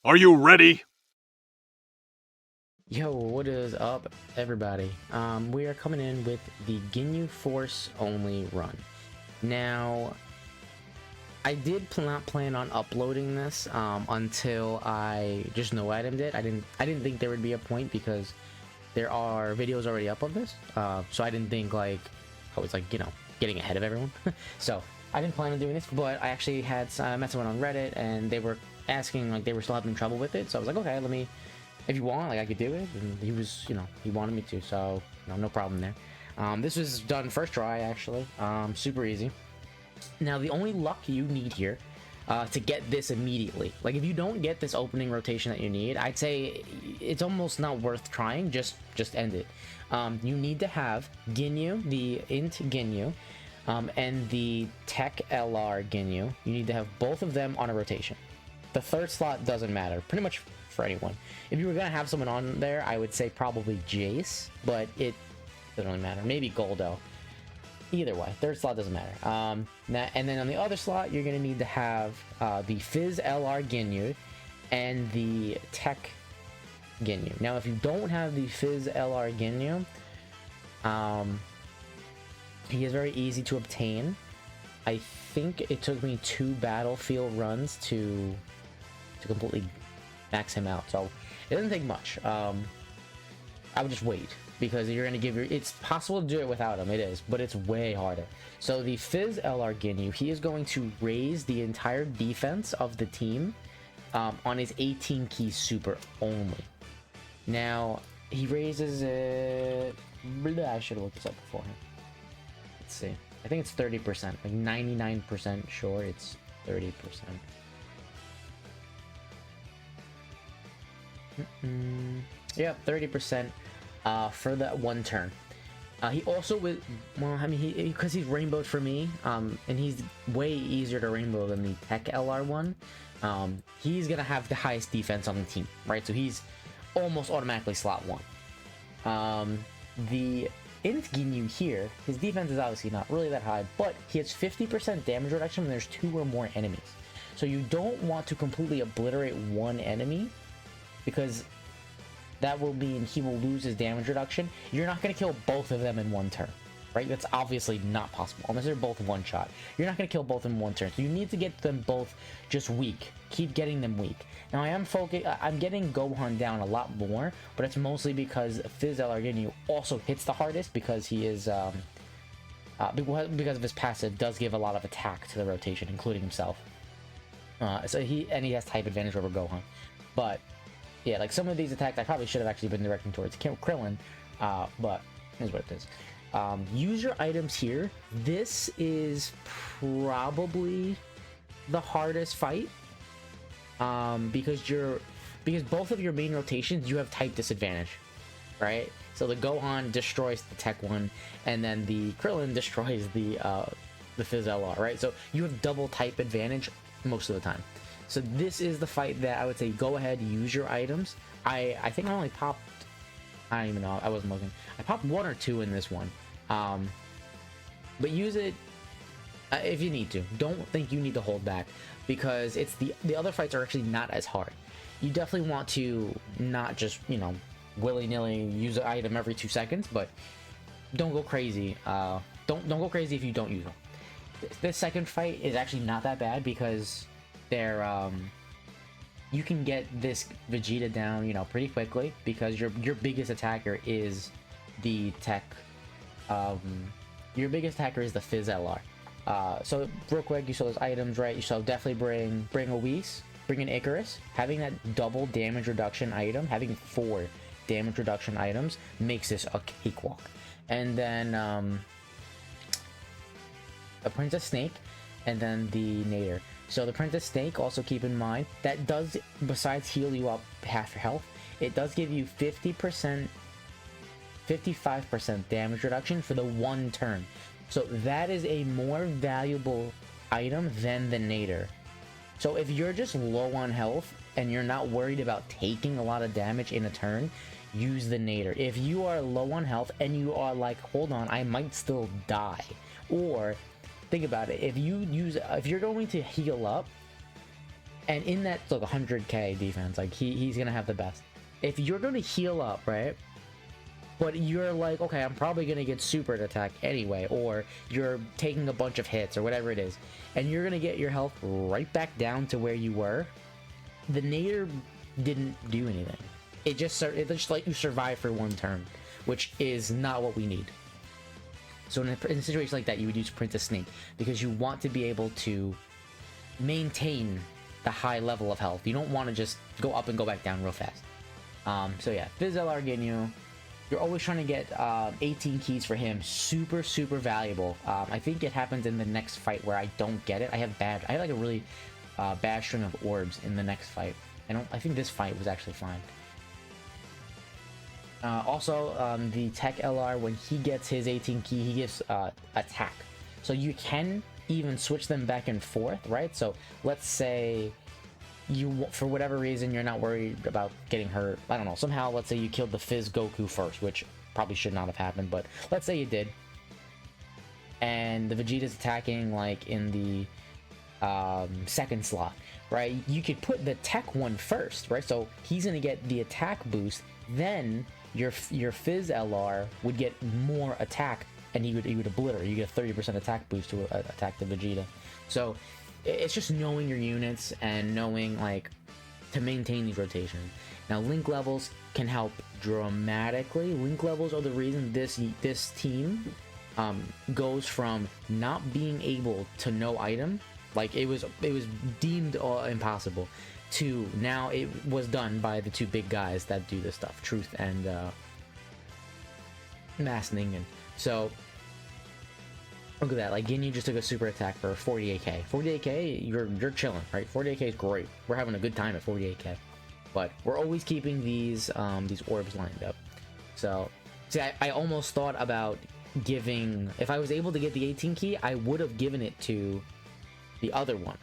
Are you ready? Yo, what is up, everybody? We are coming in with the Ginyu Force only run. Now, I did not plan on uploading this until I just no itemed it. I didn't think there would be a point because there are videos already up of this. So I didn't think like I was like getting ahead of everyone. So I didn't plan on doing this, but I actually had met someone on Reddit and they were asking like they were still having trouble with it. So I was like, okay, let me. If you want, like I could do it, and he was, he wanted me to, so no problem there. This was done first try actually, super easy. Now the only luck you need here to get this immediately, like if you don't get this opening rotation that you need, I'd say it's almost not worth trying. Just end it. You need to have Ginyu, the Int Ginyu, and the Tech LR Ginyu. You need to have both of them on a rotation. The third slot doesn't matter, pretty much for anyone. If you were gonna have someone on there, I would say probably Jace, but it doesn't really matter. Maybe Goldo. Either way, third slot doesn't matter. And then on the other slot, you're gonna need to have the Fizz LR Ginyu and the Tech Ginyu. Now, if you don't have the Fizz LR Ginyu, he is very easy to obtain. I think it took me 2 battlefield runs to completely max him out, so it doesn't take much. I would just wait because you're gonna give your. It's possible to do it without him, it is, but it's way harder. So the Fizz LR Ginyu, he is going to raise the entire defense of the team on his 18 key super only. Now he raises it. I should have looked this up beforehand. Let's see. I think it's 30%, like 99% sure it's 30%. Yeah, 30% for that one turn. He also with because he's rainbowed for me, and he's way easier to rainbow than the Tech LR one. He's gonna have the highest defense on the team, right? So he's almost automatically slot 1. The Int Ginyu here, his defense is obviously not really that high, but he has 50% damage reduction when there's 2 or more enemies. So you don't want to completely obliterate one enemy, because that will mean he will lose his damage reduction. You're not going to kill both of them in one turn, right? That's obviously not possible unless they're both one shot. You're not going to kill both in one turn, so you need to get them both just weak. Keep getting them weak. Now I'm getting Gohan down a lot more, but it's mostly because Fizz LR Ginyu also hits the hardest because he is because of his passive does give a lot of attack to the rotation, including himself. So he has type advantage over Gohan, but yeah, like some of these attacks I probably should have actually been directing towards Krillin, but here's what it is. Use your items here. This is probably the hardest fight, because both of your main rotations you have type disadvantage, right? So the Gohan destroys the Tech one, and then the Krillin destroys the Fizz LR, right? So you have double type advantage most of the time. So this is the fight that I would say go ahead, use your items. I think I only popped, I don't even know, I wasn't looking. I popped 1 or 2 in this one. But use it if you need to. Don't think you need to hold back, because it's the other fights are actually not as hard. You definitely want to not just, willy-nilly use an item every 2 seconds, but don't go crazy. Don't go crazy if you don't use them. This second fight is actually not that bad because they're you can get this Vegeta down pretty quickly because your biggest attacker is the Tech, your biggest attacker is the Fizz LR. So real quick, you saw those items, right? You shall definitely bring a Whis, bring an Icarus. Having that double damage reduction item, having 4 damage reduction items makes this a cakewalk. And then a Princess Snake, and then the Nader. So the Princess Snake, also keep in mind, that does, besides heal you up half your health, it does give you 50%, 55% damage reduction for the 1 turn. So that is a more valuable item than the Nader. So if you're just low on health and you're not worried about taking a lot of damage in a turn, use the Nader. If you are low on health and you are like, hold on, I might still die, or think about it, if you're going to heal up, And in that, look, 100k defense, like he's gonna have the best. If you're gonna heal up, right? But you're like, okay, I'm probably gonna get super attack anyway, or you're taking a bunch of hits or whatever it is, and you're gonna get your health right back down to where you were. The nader didn't do anything. It just let you survive for one turn, which is not what we need. So in a situation like that, you would use Princess Snake because you want to be able to maintain the high level of health. You don't want to just go up and go back down real fast. So yeah, Fizz LR Ginyu. You're always trying to get 18 keys for him. Super, super valuable. I think it happens in the next fight where I don't get it. I have like a really bad string of orbs in the next fight. I think this fight was actually fine. Also, the Tech LR, when he gets his 18 key, he gives attack. So you can even switch them back and forth, right? So let's say you, for whatever reason, you're not worried about getting hurt. I don't know. Somehow, let's say you killed the Fizz Goku first, which probably should not have happened, but let's say you did. And the Vegeta's attacking like in the second slot, right? You could put the tech one first, right? So he's gonna get the attack boost, then your Fizz LR would get more attack, and he would obliterate. You get a 30% attack boost to attack the Vegeta. So it's just knowing your units and knowing like to maintain these rotations. Now link levels can help dramatically. Link levels are the reason this team goes from not being able to no item, like it was deemed impossible, to now it was done by the two big guys that do this stuff, Truth and Mass Ningen. So look at that, like Ginyu just took a super attack for 48k. 48k, you're chilling, right? 48k is great. We're having a good time at 48k. But we're always keeping these orbs lined up. So see, I almost thought about giving, if I was able to get the 18 key, I would have given it to the other one.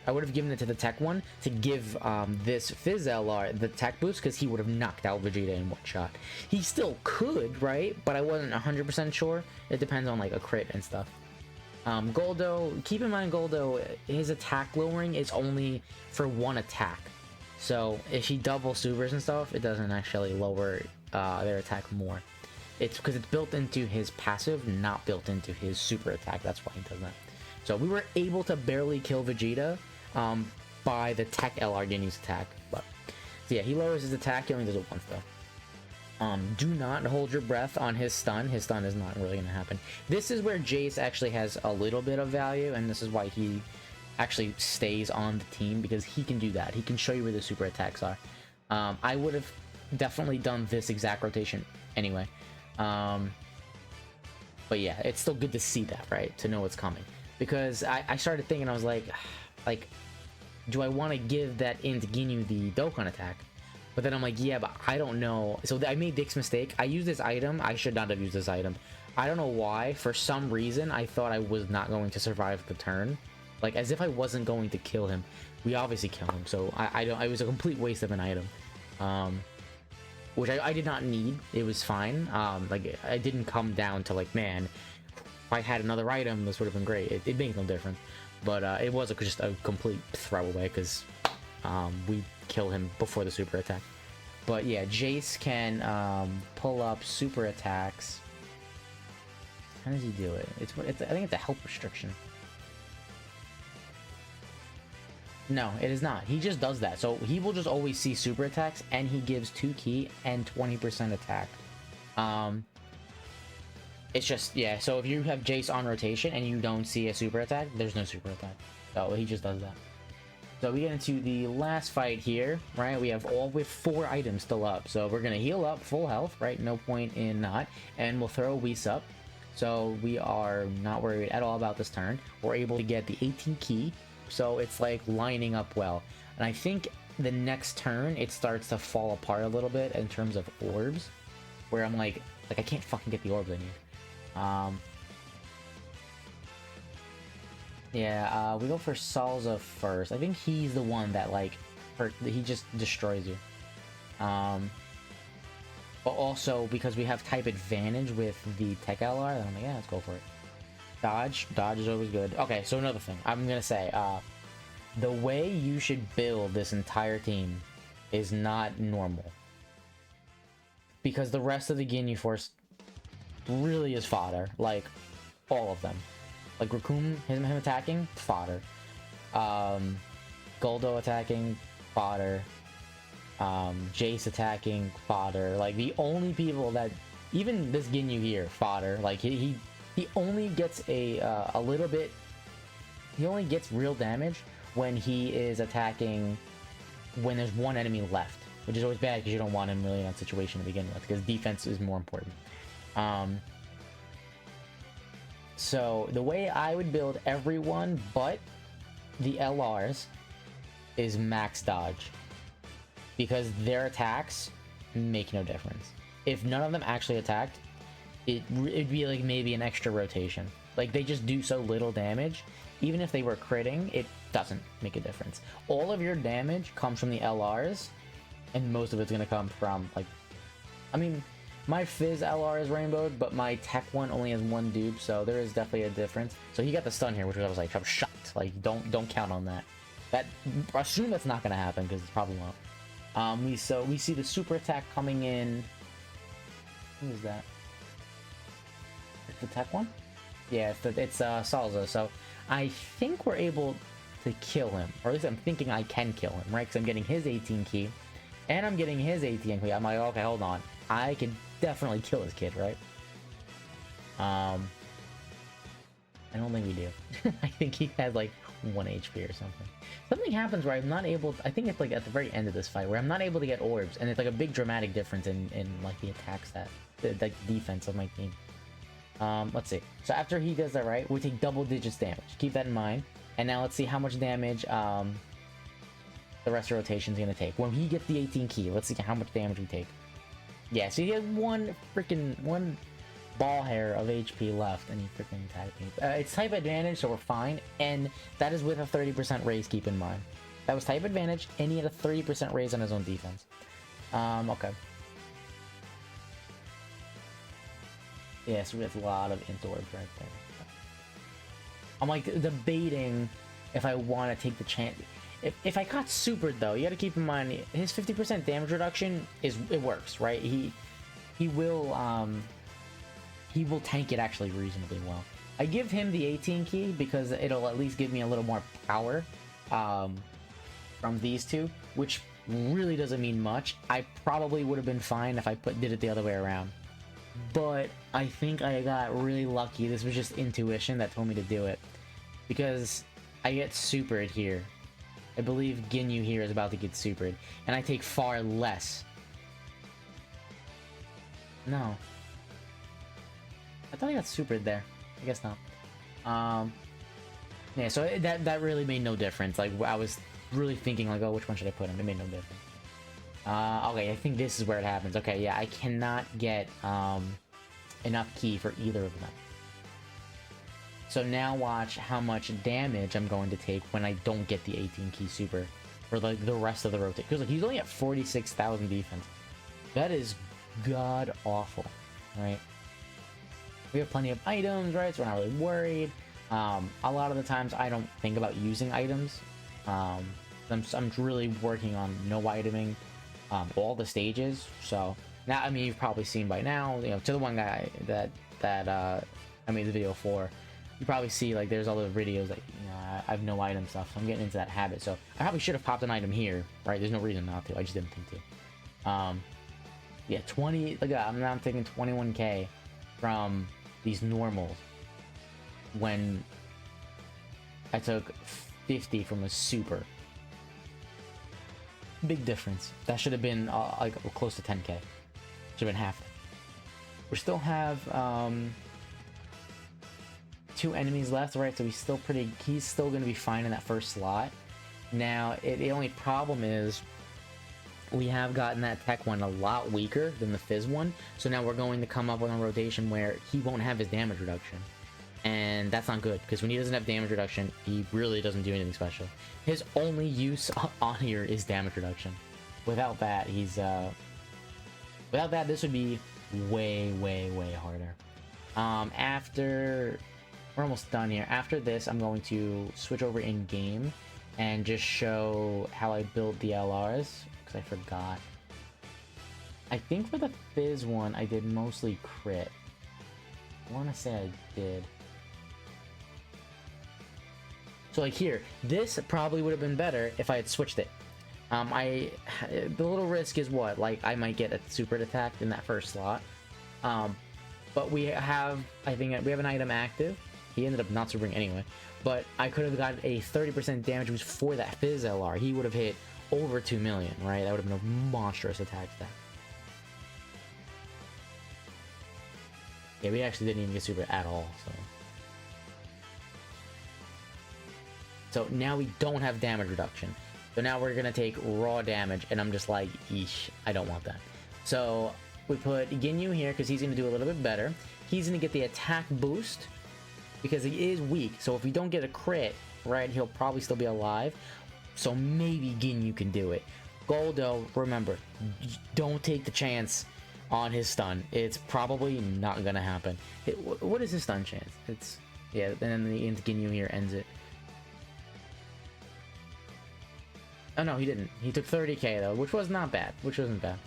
I would have given it to the tech one to give this Fizz LR the tech boost, because he would have knocked out Vegeta in one shot. He still could, right? But I wasn't 100% sure. It depends on like a crit and stuff. Goldo, keep in mind Goldo, his attack lowering is only for one attack. So if he double supers and stuff, it doesn't actually lower their attack more. It's because it's built into his passive, not built into his super attack. That's why he does that. So we were able to barely kill Vegeta by the Tech LR Ginyu's attack. But so yeah, he lowers his attack. He only does it once though. Do not hold your breath on his stun. His stun is not really going to happen. This is where Jace actually has a little bit of value, and this is why he actually stays on the team, because he can do that. He can show you where the super attacks are. I would have definitely done this exact rotation anyway. But yeah, it's still good to see that, right? To know what's coming. Because I started thinking, I was like, do I want to give that into Ginyu the Dokkan attack? But then I'm like, yeah, but I don't know. So I made Dick's mistake. I used this item. I should not have used this item. I don't know why. For some reason, I thought I was not going to survive the turn. Like, as if I wasn't going to kill him. We obviously killed him. So it was a complete waste of an item. Which I did not need. It was fine. Like, I didn't come down to like, man, if I had another item, this would have been great. It made no difference. But it was just a complete throwaway, because we kill him before the super attack. But yeah, Jace can pull up super attacks. How does he do it? I think it's a health restriction. No, it is not. He just does that. So he will just always see super attacks, and he gives 2 key and 20% attack. It's just, yeah, so if you have Jace on rotation and you don't see a super attack, there's no super attack. So he just does that. So we get into the last fight here, right? We have 4 items still up. So we're going to heal up full health, right? No point in not. And we'll throw Whis up. So we are not worried at all about this turn. We're able to get the 18 key. So it's like lining up well. And I think the next turn, it starts to fall apart a little bit in terms of orbs. Where I'm like I can't fucking get the orbs I need. Yeah, we go for Salza first. I think he's the one that he just destroys you. But also because we have type advantage with the Tech LR, then I'm like, yeah, let's go for it. Dodge is always good. Okay, so another thing I'm gonna say, The way you should build this entire team is not normal. Because the rest of the Ginyu Force really is fodder. Like, all of them. Like, Raccoon, him attacking, fodder. Goldo attacking, fodder. Jace attacking, fodder. Like, the only people that... Even this Ginyu here, fodder. Like, he only gets a little bit... He only gets real damage when he is attacking when there's one enemy left. Which is always bad because you don't want him really in that situation to begin with. Because defense is more important. So, the way I would build everyone but the LRs is max dodge. Because their attacks make no difference. If none of them actually attacked, it'd be like maybe an extra rotation. Like, they just do so little damage. Even if they were critting, it doesn't make a difference. All of your damage comes from the LRs, and most of it's going to come from, like... I mean, my Fizz LR is rainbowed, but my Tech one only has one dupe, so there is definitely a difference. So he got the stun here, which I was like, I'm shocked. Like, don't count on that. Assume that's not going to happen, because it probably won't. We see the super attack coming in. Who is that? It's the tech one? Yeah, it's Salza. So I think we're able to kill him, or at least I'm thinking I can kill him, right? Because I'm getting his 18 key, and I'm getting his 18 key. I'm like, okay, hold on, I can definitely kill this kid, right? I don't think we do. I think he has like 1 HP or something. Something happens where I'm not able to, I think it's like at the very end of this fight where I'm not able to get orbs, and it's like a big dramatic difference in like the attack stat, the defense of my team. Let's see. So after he does that, right, we take double digits damage. Keep that in mind. And now let's see how much damage the rest of rotation is gonna take. When he gets the 18 key, let's see how much damage we take. Yeah, so he has one ball hair of HP left, and he freaking attacked me. It's type advantage, so we're fine, and that is with a 30% raise, keep in mind. That was type advantage, and he had a 30% raise on his own defense. Okay. Yeah, so we have a lot of int orbs right there. I'm like debating if I want to take the chance. If I got supered though, you got to keep in mind his 50% damage reduction it works, right? He will tank it actually reasonably well. I give him the 18 key because it'll at least give me a little more power from these two, which really doesn't mean much. I probably would have been fine if I did it the other way around. But I think I got really lucky. This was just intuition that told me to do it. Because I get supered here. I believe Ginyu here is about to get supered. And I take far less. No. I thought I got supered there. I guess not. Yeah, so that really made no difference. Like, I was really thinking, like, oh, which one should I put him? It made no difference. Okay, I think this is where it happens. Okay, yeah, I cannot get enough key for either of them. So now watch how much damage I'm going to take when I don't get the 18 key super for like the rest of the rotation. Because like, he's only at 46,000 defense. That is god awful, right? We have plenty of items, right? So we're not really worried. A lot of the times I don't think about using items. I'm really working on no iteming all the stages. So now, I mean, you've probably seen by now, you know, to the one guy that I made the video for, you probably see like there's all the videos that, you know, I have no item stuff, so I'm getting into that habit. So I probably should have popped an item here, right? There's no reason not to. I just didn't think to. Yeah, 20. Look at that. I'm taking 21k from these normals when I took 50 from a super. Big difference. That should have been like close to 10k. Should have been half. We still have 2 enemies left, right? So he's still going to be fine in that first slot. Now, the only problem is we have gotten that tech one a lot weaker than the Fizz one. So now we're going to come up with a rotation where he won't have his damage reduction. And that's not good, because when he doesn't have damage reduction, he really doesn't do anything special. His only use on here is damage reduction. Without that, he's without that, this would be way, way, way harder. After we're almost done here. After this, I'm going to switch over in game, and just show how I built the LRs, because I forgot. I think for the Fizz one, I did mostly crit. I want to say I did. So like here, this probably would have been better if I had switched it. The little risk is what? Like, I might get a super attacked in that first slot. But we have, I think, we have an item active. He ended up not supering anyway. But I could have got a 30% damage boost for that Fizz LR. He would have hit over 2 million, right? That would have been a monstrous attack stat. Yeah, we actually didn't even get super at all, so now we don't have damage reduction. So now we're gonna take raw damage, and I'm just like, eesh, I don't want that. So we put Ginyu here because he's gonna do a little bit better. He's gonna get the attack boost because he is weak. So if we don't get a crit, right, he'll probably still be alive. So maybe Ginyu can do it. Goldo, remember, don't take the chance on his stun. It's probably not gonna happen. What is his stun chance? It's, yeah, and then the Ginyu here ends it. Oh no, he didn't. He took 30k though, which was not bad. Which wasn't bad.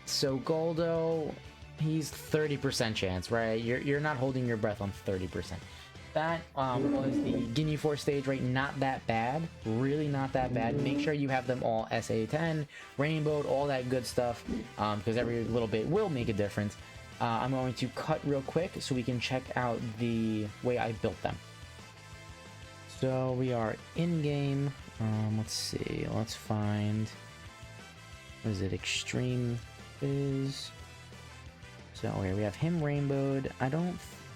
So Goldo, he's 30% chance, right? You're not holding your breath on 30%. That was the Ginyu Force stage, right? Not that bad. Really not that bad. Make sure you have them all SA10, Rainbowed, all that good stuff, because every little bit will make a difference. I'm going to cut real quick so we can check out the way I built them. So we are in game. Let's see. Let's find. What is it? Extreme Fizz. So here we have him rainbowed.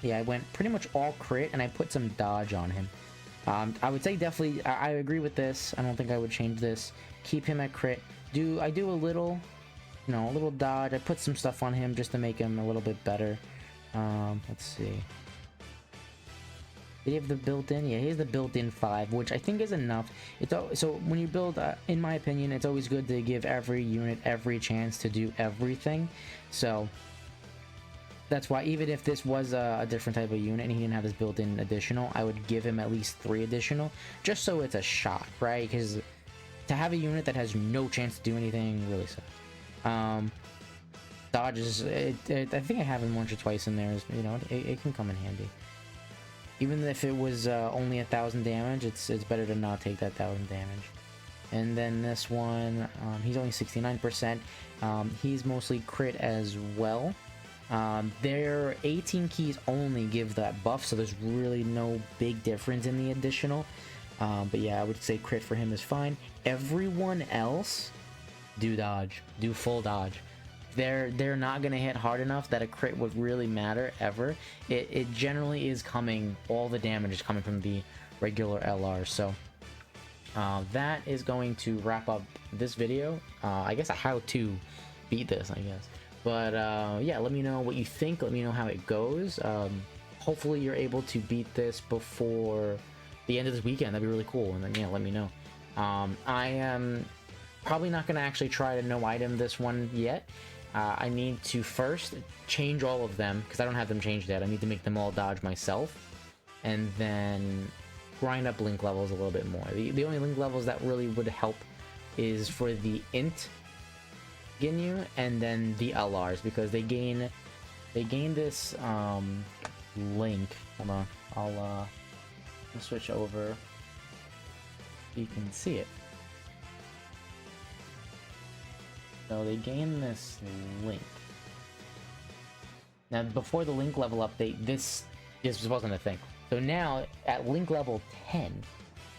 Yeah, I went pretty much all crit, and I put some dodge on him. I would say definitely. I agree with this. I don't think I would change this. Keep him at crit. I do a little, a little dodge. I put some stuff on him just to make him a little bit better. Let's see. Did he have the built-in? Yeah, he has the built-in 5, which I think is enough. So when you build, in my opinion, it's always good to give every unit every chance to do everything. So that's why even if this was a different type of unit and he didn't have this built-in additional, I would give him at least 3 additional, just so it's a shot, right? Because to have a unit that has no chance to do anything really sucks. Dodge is, I think I have him once or twice in there. It can come in handy. Even if it was only 1,000 damage, it's better to not take that 1,000 damage. And then this one, he's only 69%. He's mostly crit as well. Their 18 keys only give that buff, so there's really no big difference in the additional. But yeah, I would say crit for him is fine. Everyone else, do dodge, do full dodge. They're not gonna hit hard enough that a crit would really matter ever. It generally is coming, all the damage is coming from the regular LR. So that is going to wrap up this video. I guess how to beat this, I guess. But yeah, let me know what you think. Let me know how it goes. Hopefully you're able to beat this before the end of this weekend. That'd be really cool. And then yeah, let me know. I am probably not gonna actually try to no item this one yet. I need to first change all of them because I don't have them changed yet. I need to make them all dodge myself, and then grind up link levels a little bit more. The only link levels that really would help is for the int Ginyu and then the LRs, because they gain this link. Hold on, I'll switch over. You can see it. So they gain this link. Now, before the link level update, this wasn't a thing. So now, at link level 10,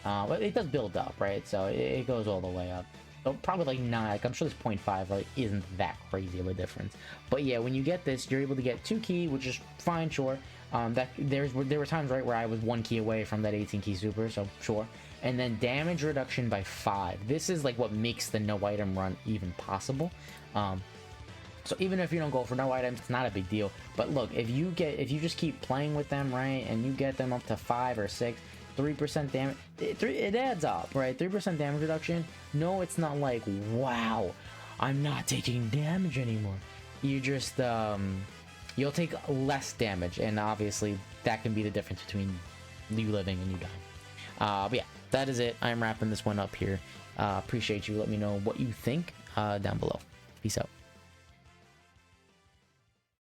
it does build up, right? So it goes all the way up. So probably like 9, like I'm sure this 0.5 right, isn't that crazy of a difference. But yeah, when you get this, you're able to get 2 key, which is fine, sure. There were times, right, where I was 1 key away from that 18 key super, so sure. And then damage reduction by 5. This is like what makes the no item run even possible. So even if you don't go for no items, it's not a big deal. But look, if you just keep playing with them, right, and you get them up to 5 or 6, 3% damage, it adds up, right? 3% damage reduction. No, it's not like, wow, I'm not taking damage anymore. You just you'll take less damage, and obviously that can be the difference between you living and you dying. But yeah, that is it. I'm wrapping this one up here. Appreciate you. Let me know what you think down below. Peace out.